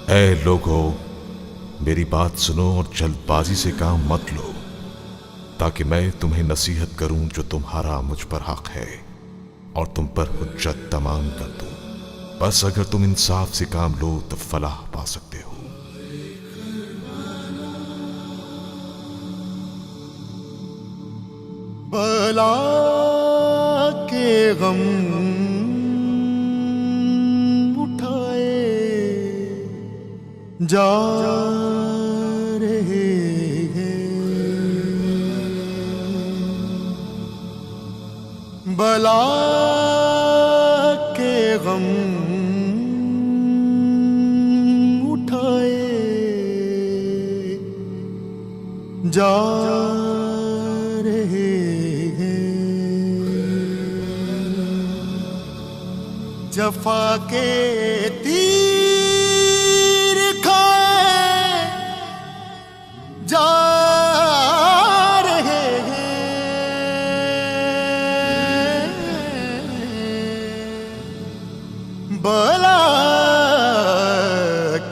ऐ लोगो, मेरी बात सुनो और जल्दबाजी से काम मत लो, ताकि मैं तुम्हें नसीहत करूं जो तुम्हारा मुझ पर हक है और तुम पर हुज्जत तमाम कर दूं। बस अगर तुम इंसाफ से काम लो तो फलाह पा सकते हो। बला के गम उठाए जा रहे हैं, बला के गम उठाए जा रहे हैं, जफा के तीर खाए जा रहे हैं, बला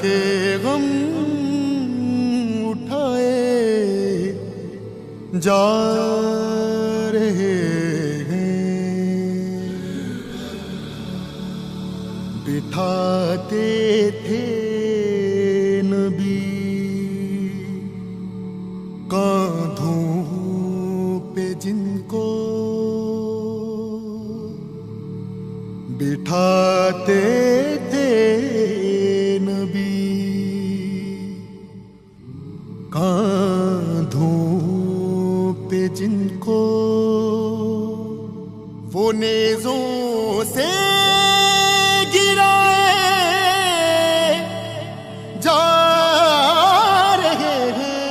के गम उठाए जा रहे हैं। बिठाते थे नबी कांधों पे जिनको, बिठाते थे नबी कांधों पे जिनको, वो नेज़ों से गिराए जा रहे हैं,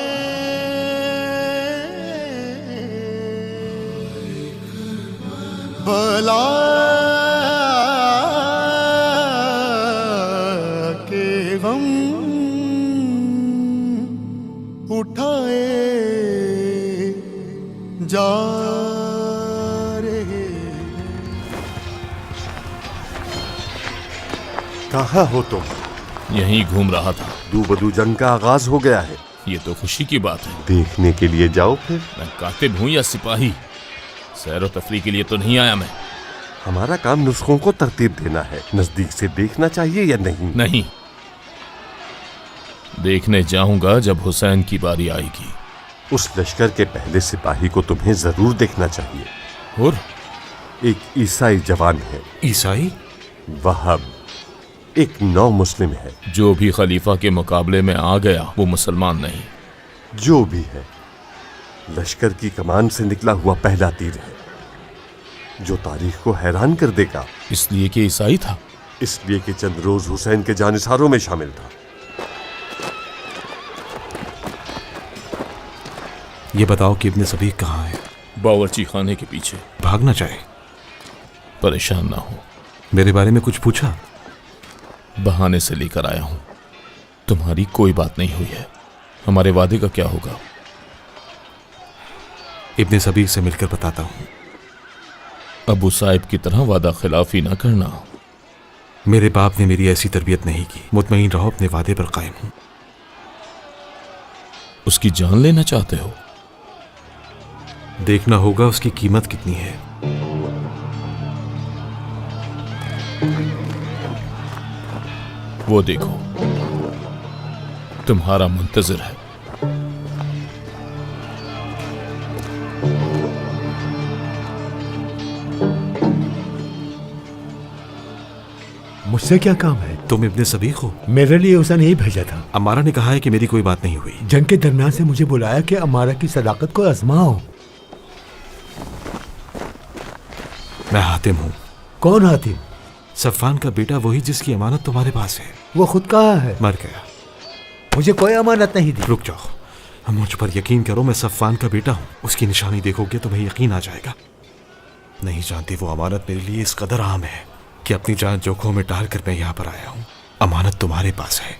बला के गम उठाए जा रहे। कहाँ हो तुम? यहीं घूम रहा था। दू बदू जंग का आगाज हो गया है। ये तो खुशी की बात है। देखने के लिए जाओ फिर। मैं कातिब हूँ या सिपाही? सैर व तफरीह के लिए तो नहीं आया मैं। हमारा काम नुस्खों को तरतीब देना है। नजदीक से देखना चाहिए या नहीं? नहीं, देखने जाऊंगा जब हुसैन की बारी आएगी। उस लश्कर के पहले सिपाही को तुम्हें जरूर देखना चाहिए। और एक ईसाई जवान है। ईसाई? वहाब एक नौ मुस्लिम है। जो भी खलीफा के मुकाबले में आ गया वो मुसलमान नहीं। जो भी है, लश्कर की कमान से निकला हुआ पहला तीर है जो तारीख को हैरान कर देगा। इसलिए कि ईसाई था? इसलिए कि चंद रोज हुसैन के जानिसारों में शामिल था। ये बताओ कि इब्ने सबीक कहाँ है? बावर्ची खाने के पीछे। भागना चाहे? परेशान ना हो। मेरे बारे में कुछ पूछा? बहाने से लेकर आया हूं। तुम्हारी कोई बात नहीं हुई है। हमारे वादे का क्या होगा? इब्ने सबीक से मिलकर बताता हूं। अबू साहिब की तरह वादा खिलाफी ना करना। मेरे बाप ने मेरी ऐसी तरबियत नहीं की। मुतमईन रहो, अपने वादे पर कायम हूं। उसकी जान लेना चाहते हो? देखना होगा उसकी कीमत कितनी है। वो देखो, तुम्हारा मुंतजिर है। मुझसे क्या काम है? तुम इब्ने सबीक हो? मेरे लिए उसे नहीं भेजा था। अमारा ने कहा है कि मेरी कोई बात नहीं हुई। जंग के दरमियान से मुझे बुलाया कि अमारा की सदाकत को आजमाओ। मैं हातिम हूँ। कौन हातिम? सफ़ान का बेटा, वही जिसकी अमानत तुम्हारे पास है। वो खुद कहाँ है? मर गया। मुझे कोई अमानत नहीं दी। रुक जाओ, मुझ पर यकीन करो। मैं सफ़ान का बेटा हूँ। उसकी निशानी देखोगे तुम्हें यकीन आ जाएगा। नहीं जानती वो अमानत मेरे लिए इस कदर आम है कि अपनी जान जोखों में डालकर मैं यहाँ पर आया हूँ। अमानत तुम्हारे पास है।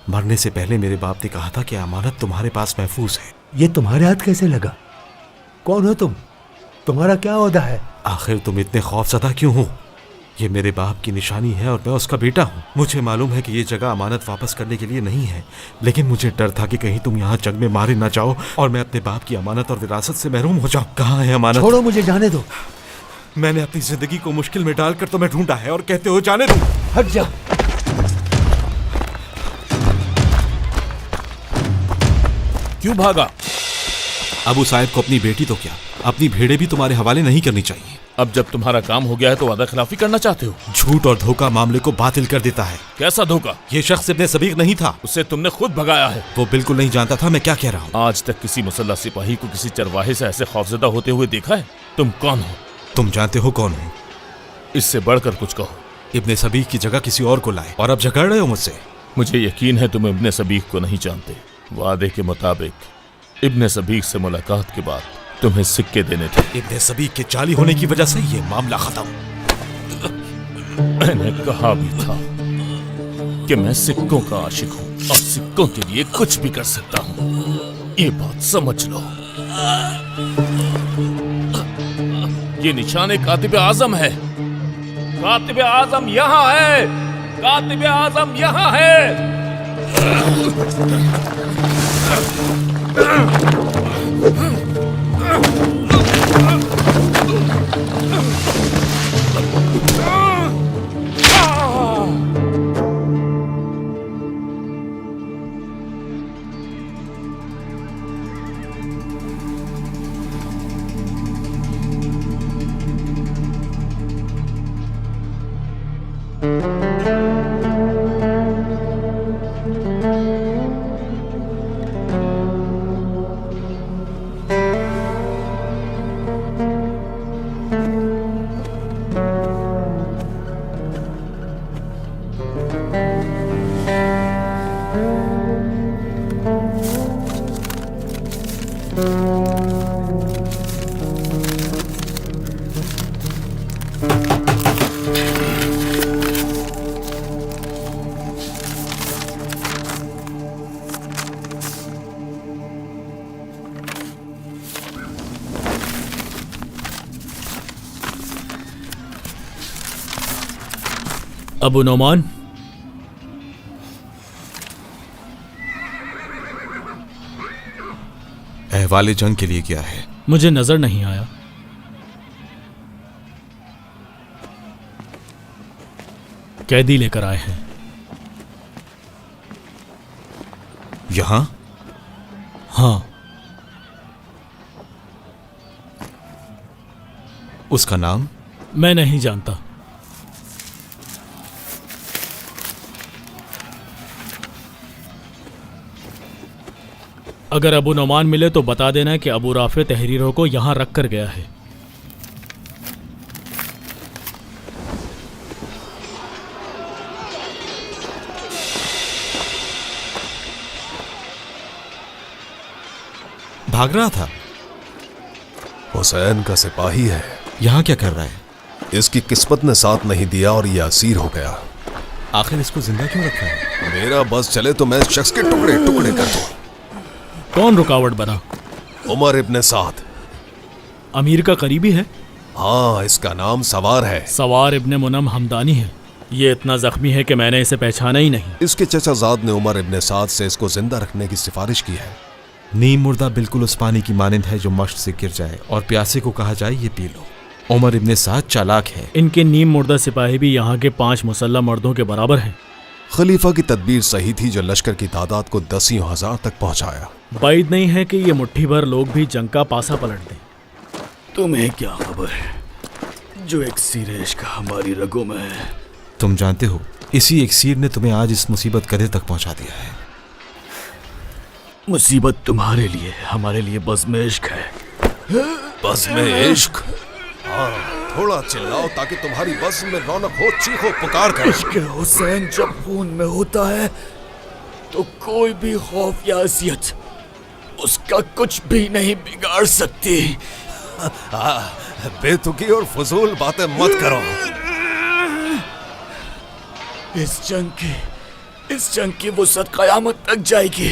मरने से पहले मेरे बाप ने कहा था कि अमानत तुम्हारे पास महफूज है। ये तुम्हारे हाथ कैसे लगा? कौन हो तुम? तुम्हारा क्या ओहदा है? आखिर तुम इतने खौफज़दा क्यों हो? ये मेरे बाप की निशानी है और मैं उसका बेटा हूँ। मुझे मालूम है कि ये जगह अमानत वापस करने के लिए नहीं है, लेकिन मुझे डर था कि कहीं तुम यहाँ जंग में मारे ना जाओ और मैं अपने बाप की अमानत और विरासत से महरूम हो जाऊँ। कहाँ है अमानत? छोड़ो, मुझे जाने दो। मैंने अपनी जिंदगी को मुश्किल में डालकर तुम्हें ढूंढा है और कहते हो जाने दो। हट जा। क्यों भागा? अबू साहिब को अपनी बेटी तो क्या, अपनी भेड़ें भी तुम्हारे हवाले नहीं करनी चाहिए। अब जब तुम्हारा काम हो गया है तो वादा खिलाफी करना चाहते हो? झूठ और धोखा मामले को बातिल कर देता है। कैसा धोखा? ये शख्स इब्ने सबीक नहीं था। उसे तुमने खुद भगाया है। वो बिल्कुल नहीं जानता था मैं क्या कह रहा हूँ। आज तक किसी मुसल्ला सिपाही को किसी चरवाहे से ऐसे खौफजदा होते हुए देखा है? तुम कौन हो? तुम जानते हो कौन हूँ? इससे बढ़कर कुछ कहो। इब्ने सबीक की जगह किसी और को लाए और अब झगड़ रहे हो मुझसे। मुझे यकीन है तुम इब्ने सबीक को नहीं जानते। वादे के मुताबिक इब्ने सबीक से मुलाकात के बाद तुम्हें सिक्के देने थे। इब्ने सबीक के जाली होने की वजह से ये मामला खत्म। मैंने कहा भी था कि मैं सिक्कों का आशिक हूँ और सिक्कों के लिए कुछ भी कर सकता हूँ। ये बात समझ लो। ये निशाने कातिब आजम है। कातिब आजम यहाँ है। कातिब आजम यहाँ है। अबू नोमान, अहवाले जंग के लिए क्या है? मुझे नजर नहीं आया। कैदी लेकर आए हैं। यहां? हाँ। उसका नाम? मैं नहीं जानता। अगर अबू नोमान मिले तो बता देना कि अबू राफे तहरीरों को यहां रख कर गया है। भाग रहा था। हुसैन का सिपाही है। यहां क्या कर रहा है? इसकी किस्मत ने साथ नहीं दिया और ये असीर हो गया। आखिर इसको जिंदा क्यों रखा है? मेरा बस चले तो मैं इस शख्स के टुकड़े टुकड़े कर दूं। कौन रुकावट बना? उमर इब्ने साद। अमीर का करीबी है? हाँ, इसका नाम सवार है। सवार इब्ने मुनम हमदानी है। ये इतना जख्मी है कि मैंने इसे पहचाना ही नहीं। इसके चचाजाद ने उमर इब्ने साद से इसको जिंदा रखने की सिफारिश की है। नीम मुर्दा बिल्कुल उस पानी की मानिंद है जो मश्क से गिर जाए और प्यासे को कहा जाए ये पी लो। उमर इब्ने साद चालाक है। इनके नीम मुर्दा सिपाही भी यहाँ के 5 मुसल्लह मर्दों के बराबर हैं। खलीफा की तदबीर सही थी जो लश्कर की तादाद को 10,000 तक पहुंचाया। बाइद नहीं है कि ये मुट्ठी भर लोग भी जंग का पासा पलट दें। तुम्हें क्या खबर है जो एक्सीर इश्क हमारी रगों में है? तुम जानते हो इसी एक्सीर ने तुम्हें आज इस मुसीबत कदे तक पहुंचा दिया है। मुसीबत तुम्हारे लिए, हमारे लिए बज़्म इश्क है। बज़्म इश्क? हाँ, थोड़ा चिल्लाओ ताकि तुम्हारी बज़्म में रौनक हो। चीखो पुकार कर। इश्क हुसैन जब खून में होता है तो कोई भी खौफ या अज़ियत उसका कुछ भी नहीं बिगाड़ सकती। बेतुकी और फजूल बातें मत करो। इस जंग की वुसअत क़यामत तक जाएगी,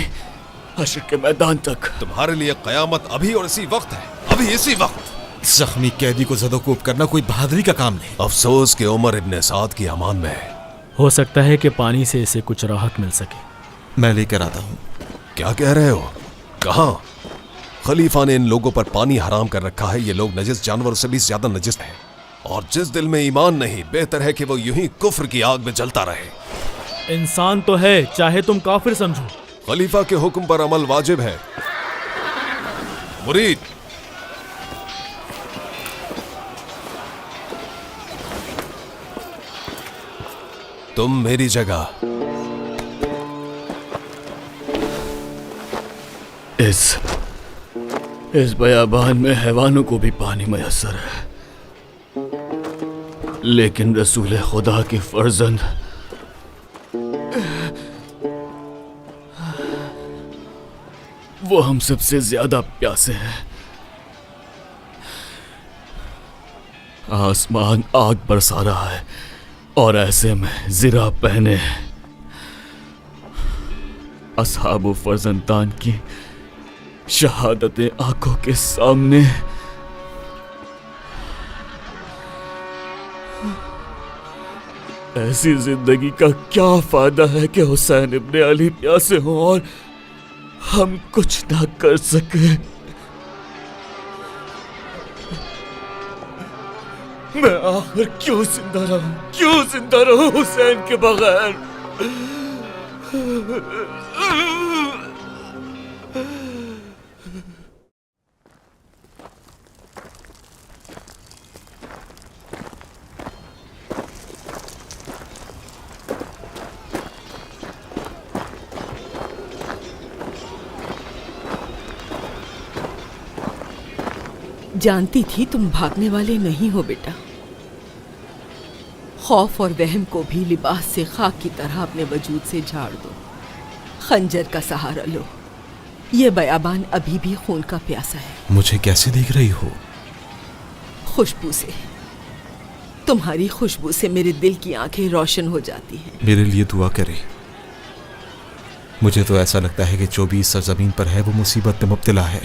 हश्र के मैदान तक। तुम्हारे लिए क़यामत अभी और इसी वक्त है। अभी इसी वक्त। जख्मी कैदी को ज़दोकोब करना कोई बहादुरी का काम नहीं। अफसोस कि उमर इब्न साद की अमान में है। हो सकता है कि पानी से इसे कुछ राहत मिल सके। मैं लेकर आता हूँ। क्या कह रहे हो? कहाँ? खलीफा ने इन लोगों पर पानी हराम कर रखा है। ये लोग नजिस जानवरों से भी ज्यादा नजिस हैं, और जिस दिल में ईमान नहीं, बेहतर है कि वो यूं ही कुफ्र की आग में जलता रहे। इंसान तो है, चाहे तुम काफिर समझो। खलीफा के हुक्म पर अमल वाजिब है। मुरीद, तुम मेरी जगह इस बयाबान में हैवानों को भी पानी मयसर है, लेकिन रसूल खुदा के फर्जंद वो हम सबसे ज्यादा प्यासे हैं। आसमान आग बरसा रहा है और ऐसे में जिरा पहने असहाबो फर्जंदान की शहादतें आंखों के सामने ऐसी जिंदगी का क्या फायदा है कि हुसैन इब्ने अली प्यासे हों और हम कुछ ना कर सके। मैं आखिर क्यों जिंदा रहूं हुसैन के बगैर। जानती थी तुम भागने वाले नहीं हो बेटा। खौफ और वहम को भी लिबास से खाक की तरह अपने वजूद से झाड़ दो। खंजर का सहारा लो। ये बयाबान अभी भी खून का प्यासा है। मुझे कैसे देख रही हो? खुशबू से, तुम्हारी खुशबू से मेरे दिल की आंखें रोशन हो जाती हैं। मेरे लिए दुआ करे। मुझे तो ऐसा लगता है कि जो भी इस सरजमीन पर है वो मुसीबत में मुब्तला है।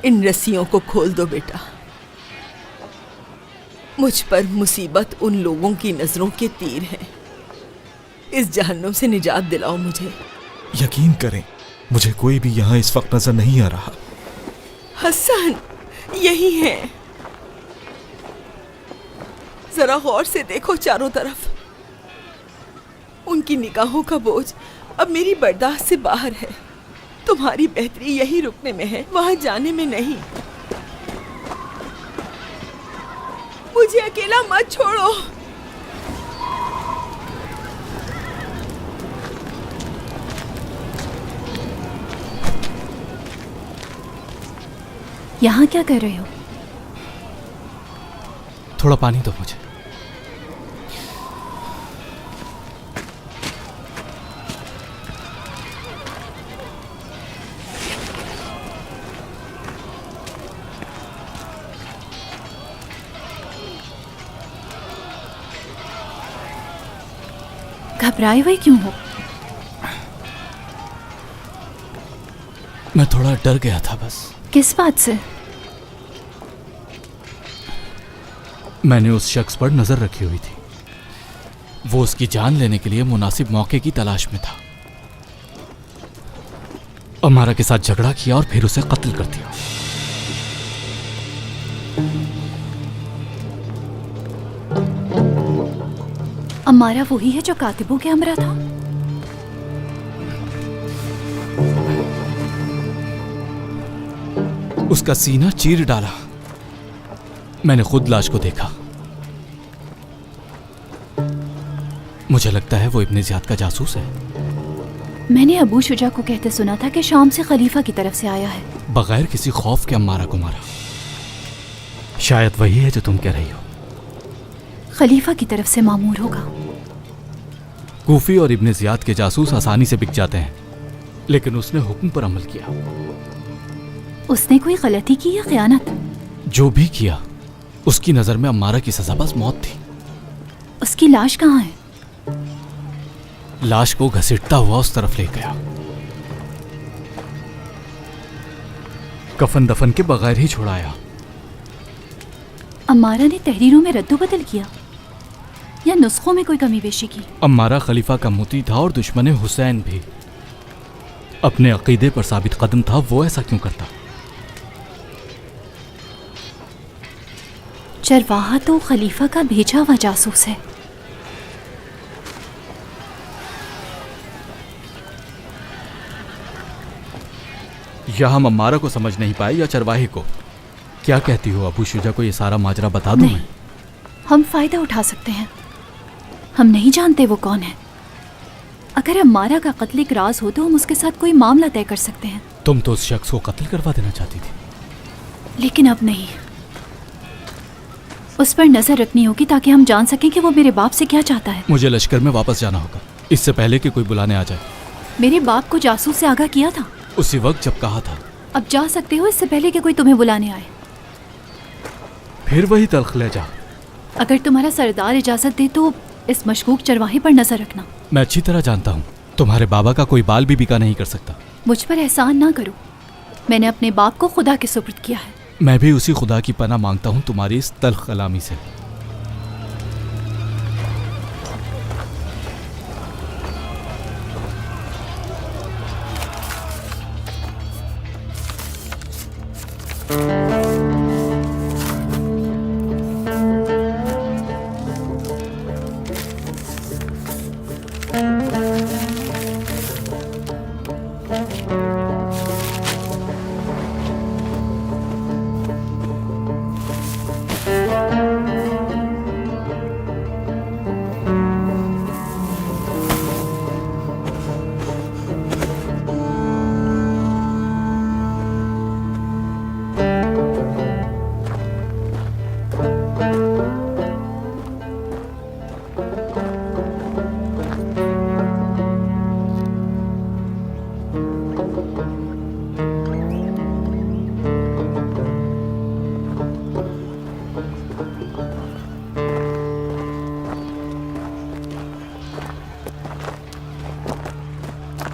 इन रस्सियों को खोल दो बेटा। मुझ पर मुसीबत उन लोगों की नजरों के तीर हैं। इस जहन्नुम से निजात दिलाओ मुझे। यकीन करें, मुझे कोई भी यहाँ इस वक्त नजर नहीं आ रहा। हसन यही है। जरा गौर से देखो चारों तरफ। उनकी निगाहों का बोझ अब मेरी बर्दाश्त से बाहर है। तुम्हारी बेहतरी यही रुकने में है, वहां जाने में नहीं। मुझे अकेला मत छोड़ो। यहाँ क्या कर रहे हो? थोड़ा पानी दो मुझे। घबराए हुए क्यों हो? मैं थोड़ा डर गया था बस। किस बात से? मैंने उस शख्स पर नजर रखी हुई थी। वो उसकी जान लेने के लिए मुनासिब मौके की तलाश में था। अमारा के साथ झगड़ा किया और फिर उसे कत्ल कर दिया। अमारा वही है जो कातिबों के हमरा था? उसका सीना चीर डाला। मैंने खुद लाश को देखा। मुझे लगता है वो इब्ने ज़ियाद का जासूस है। मैंने अबू शुजा को कहते सुना था कि शाम से खलीफा की तरफ से आया है। बगैर किसी खौफ के अम्मारा को मारा। शायद वही है जो तुम कह रही हो। खलीफा की तरफ से मामूर होगा। कूफी और इब्ने ज़ियाद के जासूस आसानी से बिक जाते हैं, लेकिन उसने हुक्म पर अमल किया। उसने कोई गलती की या खयानत? जो भी किया, उसकी नजर में अम्मारा की सजा बस मौत थी। उसकी लाश कहाँ है? लाश को घसीटता हुआ उस तरफ ले गया। कफन दफन के बगैर ही छुड़ाया। अम्मारा ने तहरीरों में रद्दोबदल किया या नुस्खों में कोई कमी पेशी की? अम्मारा खलीफा का मुती था और दुश्मन हुसैन भी। अपने अकीदे पर साबित कदम था, वो ऐसा क्यों करता? चरवाहा तो खलीफा का भेजा हुआ जासूस है। या हम अम्मारा को समझ नहीं पाए या चरवाहे को। क्या कहती हो अबू शुजा को ये सारा माजरा बता दूं? नहीं, हम फायदा उठा सकते हैं। हम नहीं जानते वो कौन है। अगर अम्मारा का कत्ल एक राज हो तो हम उसके साथ कोई मामला तय कर सकते हैं। तुम तो उस शख्स को कत्ल करवा देना चाहती थी, लेकिन अब नहीं। उस पर नजर रखनी होगी ताकि हम जान सकें कि वो मेरे बाप से क्या चाहता है। मुझे लश्कर में वापस जाना होगा इससे पहले कि कोई बुलाने आ जाए। मेरे बाप को जासूस से आगाह किया था उसी वक्त जब कहा था। अब जा सकते हो इससे पहले कि कोई तुम्हें बुलाने आए। फिर वही तल्ख ले जा। अगर तुम्हारा सरदार इजाजत दे तो इस मशकूक चरवाहे पर नजर रखना। मैं अच्छी तरह जानता हूँ तुम्हारे बाबा का कोई बाल भी बिका नहीं कर सकता। मुझ पर एहसान ना करो। मैंने अपने बाप को खुदा के सुपुर्द किया है। मैं भी उसी खुदा की पनाह मांगता हूँ तुम्हारी इस तल्ख कलामी से।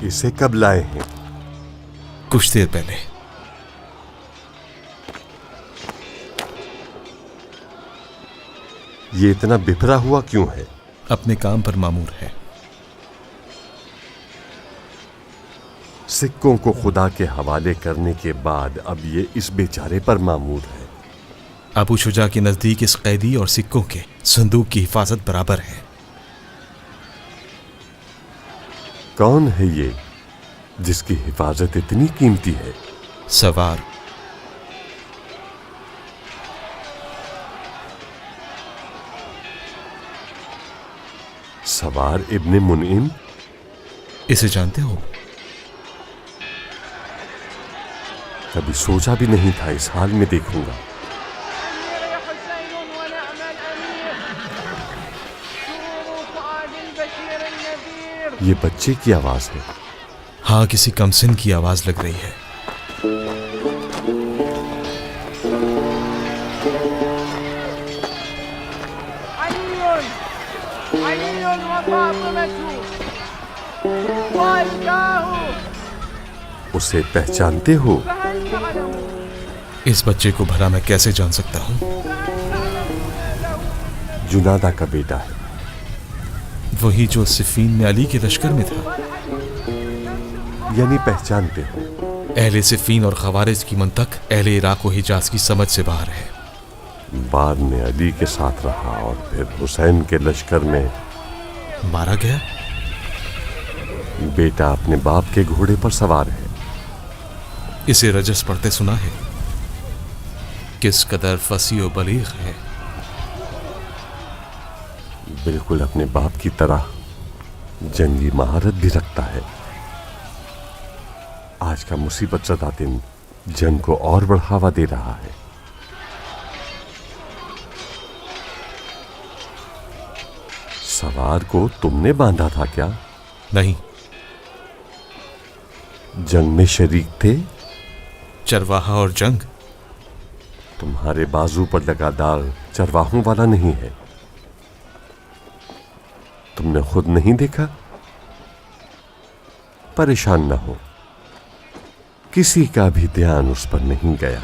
इसे कब लाए हैं? कुछ देर पहले। ये इतना बिखरा हुआ क्यों है? अपने काम पर मामूर है। सिक्कों को खुदा के हवाले करने के बाद अब ये इस बेचारे पर मामूर है। अबू शुजा के नजदीक इस कैदी और सिक्कों के संदूक की हिफाजत बराबर है। कौन है ये जिसकी हिफाजत इतनी कीमती है? सवार। सवार इब्ने मुनइम? इसे जानते हो? कभी सोचा भी नहीं था इस हाल में देखूंगा। ये बच्चे की आवाज है। हाँ, किसी कमसिन की आवाज लग रही है। उसे पहचानते हो? इस बच्चे को भला मैं कैसे जान सकता हूँ? जुनादा का बेटा है। वही जो सिफीन में अली के लश्कर में था। यानी पहचानते हो? अहले सिफीन और खवारिज की मंतक अहले इराक व हिजाज की समझ से बाहर है। बाद में अली के साथ रहा और फिर हुसैन के लश्कर में मारा गया। बेटा अपने बाप के घोड़े पर सवार है। इसे रजस पढ़ते सुना है। किस कदर फसी और बलीग है। बिल्कुल अपने बाप की तरह जंगी महारत भी रखता है। आज का मुसीबत ज़दा दिन जंग को और बढ़ावा दे रहा है। सवार को तुमने बांधा था क्या? नहीं। जंग में शरीक थे? चरवाहा और जंग? तुम्हारे बाजू पर लगा दाग चरवाहों वाला नहीं है। तुमने खुद नहीं देखा? परेशान न हो, किसी का भी ध्यान उस पर नहीं गया।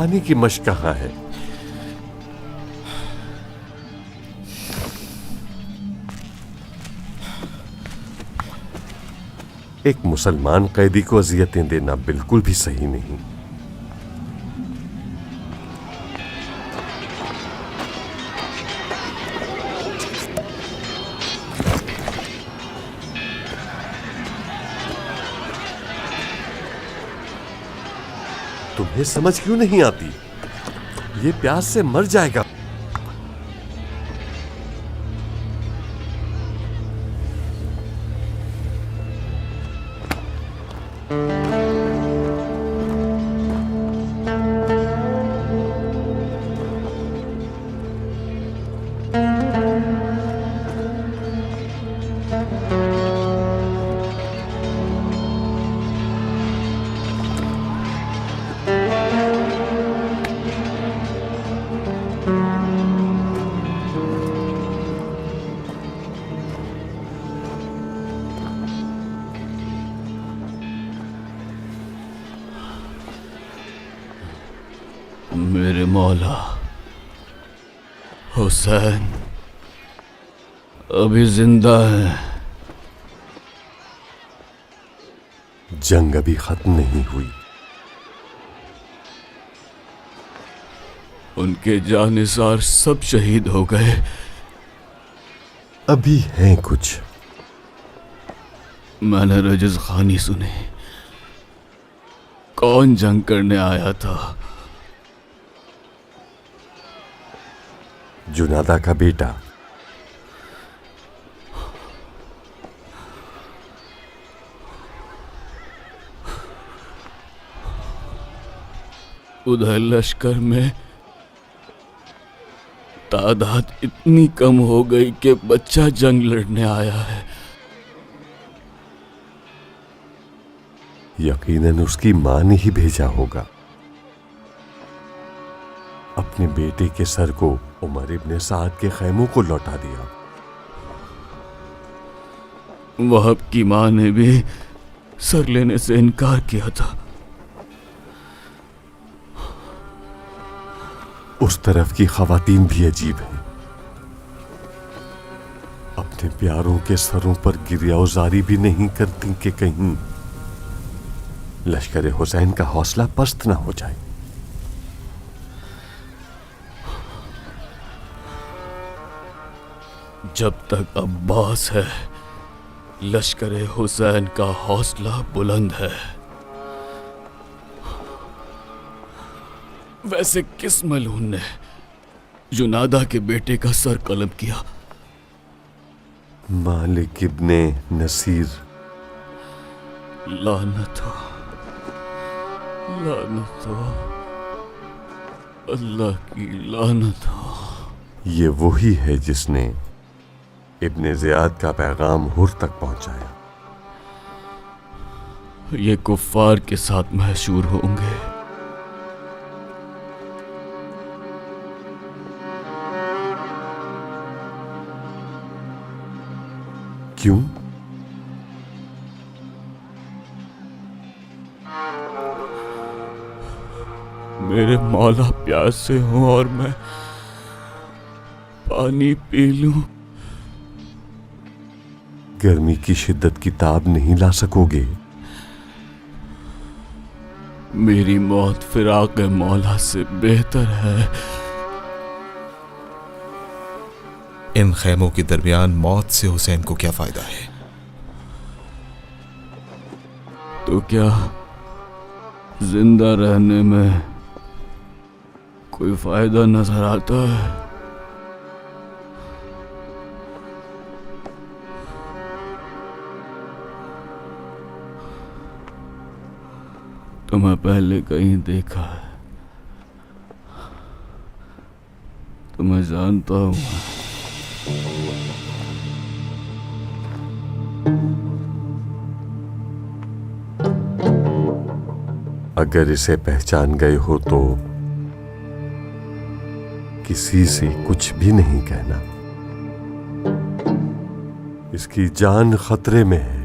पानी की मश्क कहाँ है? एक मुसलमान कैदी को अजियतें देना बिल्कुल भी सही नहीं। तुम्हें समझ क्यों नहीं आती? ये प्यास से मर जाएगा। मेरे मौला हुसैन अभी जिंदा है। जंग अभी खत्म नहीं हुई। उनके जानिसार सब शहीद हो गए। अभी हैं कुछ। मैंने रजिज खानी सुनी। कौन जंग करने आया था? जुनादा का बेटा। उधर लश्कर में तादाद इतनी कम हो गई कि बच्चा जंग लड़ने आया है। यकीनन उसकी मां ने ही भेजा होगा। अपने बेटे के सर को उमर इब्ने साद के खैमों को लौटा दिया। वहब की मां ने भी सर लेने से इनकार किया था। उस तरफ की खवातीन भी अजीब हैं। अपने प्यारों के सरों पर गिरियाउजारी भी नहीं करती कि कहीं लश्कर हुसैन का हौसला पस्त ना हो जाए। जब तक अब्बास है, लश्कर हुसैन का हौसला बुलंद है। वैसे किस मलून ने जुनादा के बेटे का सर कलम किया? मालिक इब्ने नसीर। लानत हो, लानत हो, अल्लाह की लानत हो। ये वही है जिसने इब्ने ज़ियाद का पैगाम हुर तक पहुंचाया। ये कुफ्फार के साथ महशूर होंगे। क्यों? मेरे मौला प्यासे हों और मैं पानी पी लूं। गर्मी की शिद्दत की ताब नहीं ला सकोगे। मेरी मौत फिराक मौला से बेहतर है। इन खैमों के दरमियान मौत से हुसैन को क्या फायदा है? तो क्या जिंदा रहने में कोई फायदा नजर आता है? तुम्हें पहले कहीं देखा है। तुम्हें जानता हूं। अगर इसे पहचान गए हो तो किसी से कुछ भी नहीं कहना। इसकी जान खतरे में है।